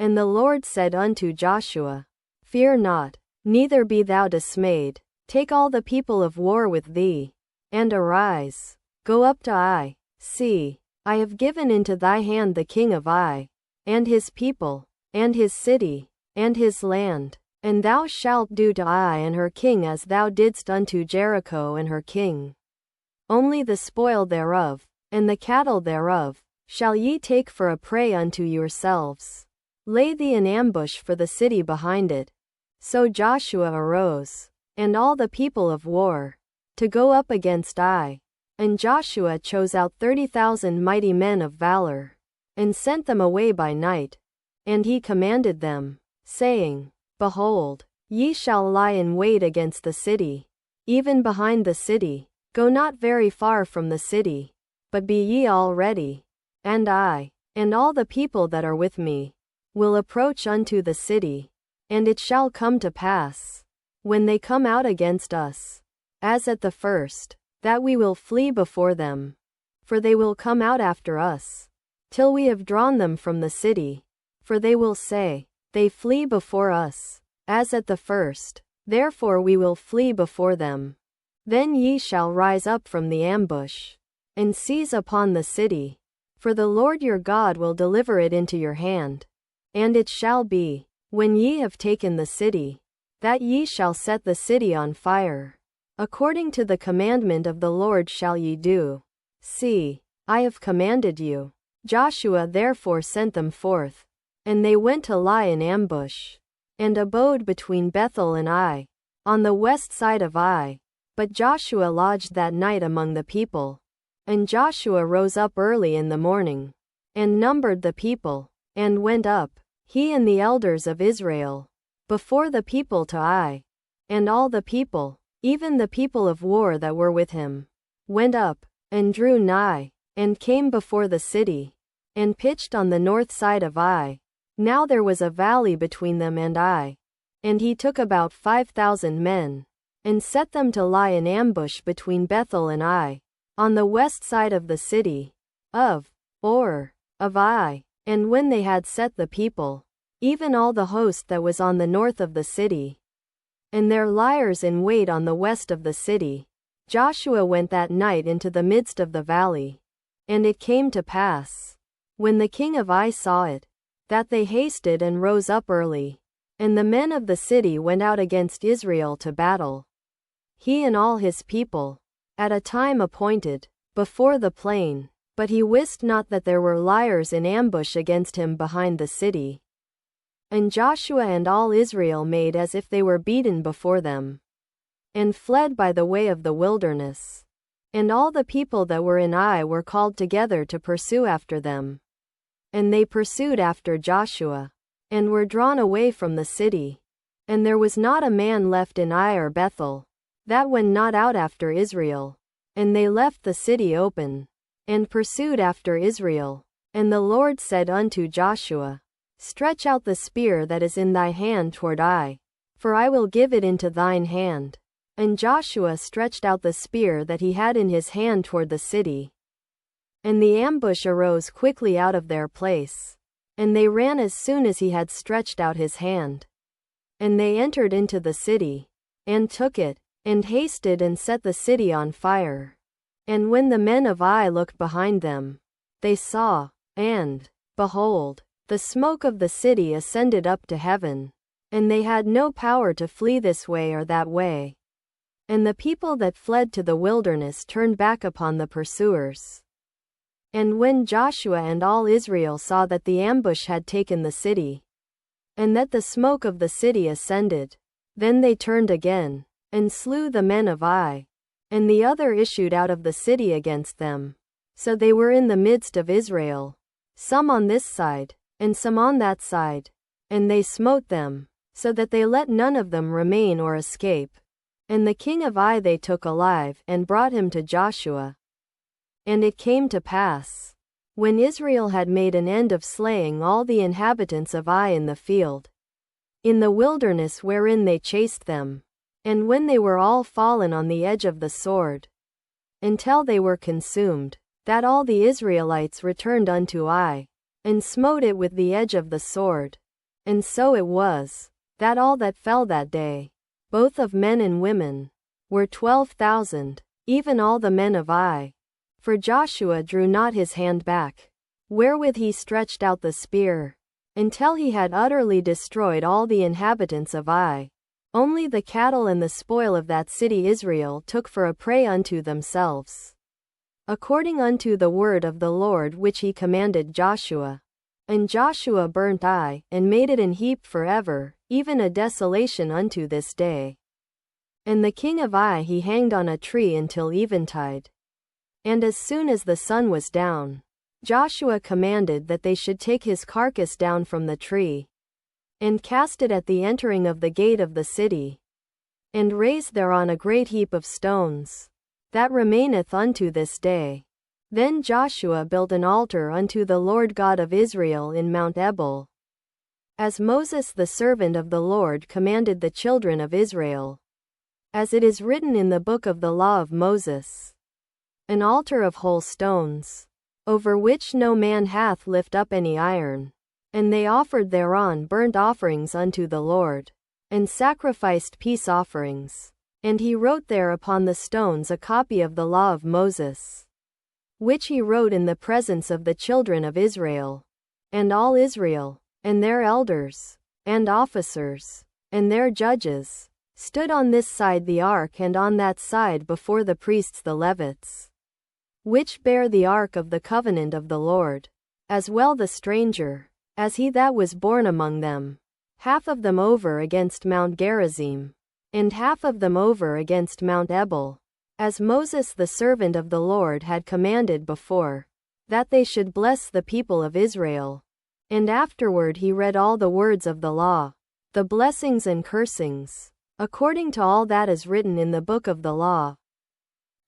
And the Lord said unto Joshua, Fear not, neither be thou dismayed. Take all the people of war with thee, and arise, go up to Ai. See, I have given into thy hand the king of Ai, and his people, and his city, and his land. And thou shalt do to Ai and her king as thou didst unto Jericho and her king. Only the spoil thereof, and the cattle thereof, shall ye take for a prey unto yourselves. Lay thee an ambush for the city behind it. So Joshua arose, and all the people of war, to go up against Ai. And Joshua chose out 30,000 mighty men of valor, and sent them away by night. And he commanded them, saying, Behold, ye shall lie in wait against the city, even behind the city. Go not very far from the city, but be ye all ready. And I, and all the people that are with me, will approach unto the city. And it shall come to pass, when they come out against us, as at the first, that we will flee before them. For they will come out after us, till we have drawn them from the city. For they will say, They flee before us, as at the first, therefore we will flee before them. Then ye shall rise up from the ambush, and seize upon the city, for the Lord your God will deliver it into your hand. And it shall be, when ye have taken the city, that ye shall set the city on fire. According to the commandment of the Lord shall ye do. See, I have commanded you. Joshua therefore sent them forth, and they went to lie in ambush, and abode between Bethel and Ai, on the west side of Ai. But Joshua lodged that night among the people. And Joshua rose up early in the morning, and numbered the people, and went up, he and the elders of Israel, before the people to Ai. And all the people, even the people of war that were with him, went up, and drew nigh, and came before the city, and pitched on the north side of Ai. Now there was a valley between them and Ai. And he took about 5,000 men, and set them to lie in ambush between Bethel and Ai, on the west side of the city, of Ai. And when they had set the people, even all the host that was on the north of the city, and their liers in wait on the west of the city, Joshua went that night into the midst of the valley. And it came to pass, when the king of Ai saw it, that they hasted and rose up early, and the men of the city went out against Israel to battle, he and all his people, at a time appointed, before the plain. But he wist not that there were liers in ambush against him behind the city. And Joshua and all Israel made as if they were beaten before them, and fled by the way of the wilderness. And all the people that were in Ai were called together to pursue after them. And they pursued after Joshua, and were drawn away from the city. And there was not a man left in Ai or Bethel, that went not out after Israel. And they left the city open, and pursued after Israel. And the Lord said unto Joshua, Stretch out the spear that is in thy hand toward Ai, for I will give it into thine hand. And Joshua stretched out the spear that he had in his hand toward the city. And the ambush arose quickly out of their place, and they ran as soon as he had stretched out his hand. And they entered into the city, and took it, and hasted and set the city on fire. And when the men of Ai looked behind them, they saw, and, behold, the smoke of the city ascended up to heaven, and they had no power to flee this way or that way. And the people that fled to the wilderness turned back upon the pursuers. And when Joshua and all Israel saw that the ambush had taken the city, and that the smoke of the city ascended, then they turned again, and slew the men of Ai, and the other issued out of the city against them. So they were in the midst of Israel, some on this side, and some on that side, and they smote them, so that they let none of them remain or escape. And the king of Ai they took alive, and brought him to Joshua. And it came to pass, when Israel had made an end of slaying all the inhabitants of Ai in the field, in the wilderness wherein they chased them, and when they were all fallen on the edge of the sword, until they were consumed, that all the Israelites returned unto Ai, and smote it with the edge of the sword. And so it was, that all that fell that day, both of men and women, were 12,000, even all the men of Ai. For Joshua drew not his hand back, wherewith he stretched out the spear, until he had utterly destroyed all the inhabitants of Ai. Only the cattle and the spoil of that city Israel took for a prey unto themselves, according unto the word of the Lord which he commanded Joshua. And Joshua burnt Ai, and made it an heap forever, even a desolation unto this day. And the king of Ai he hanged on a tree until eventide. And as soon as the sun was down, Joshua commanded that they should take his carcass down from the tree, and cast it at the entering of the gate of the city, and raised thereon a great heap of stones, that remaineth unto this day. Then Joshua built an altar unto the Lord God of Israel in Mount Ebal, as Moses the servant of the Lord commanded the children of Israel, as it is written in the book of the law of Moses. An altar of whole stones, over which no man hath lift up any iron. And they offered thereon burnt offerings unto the Lord, and sacrificed peace offerings. And he wrote there upon the stones a copy of the law of Moses, which he wrote in the presence of the children of Israel. And all Israel, and their elders, and officers, and their judges, stood on this side the ark and on that side before the priests the Levites, which bear the ark of the covenant of the Lord, as well the stranger, as he that was born among them, half of them over against Mount Gerizim, and half of them over against Mount Ebal, as Moses the servant of the Lord had commanded before, that they should bless the people of Israel. And afterward he read all the words of the law, the blessings and cursings, according to all that is written in the book of the law.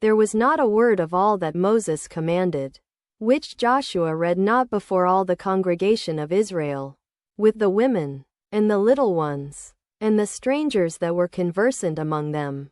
There was not a word of all that Moses commanded, which Joshua read not before all the congregation of Israel, with the women, and the little ones, and the strangers that were conversant among them.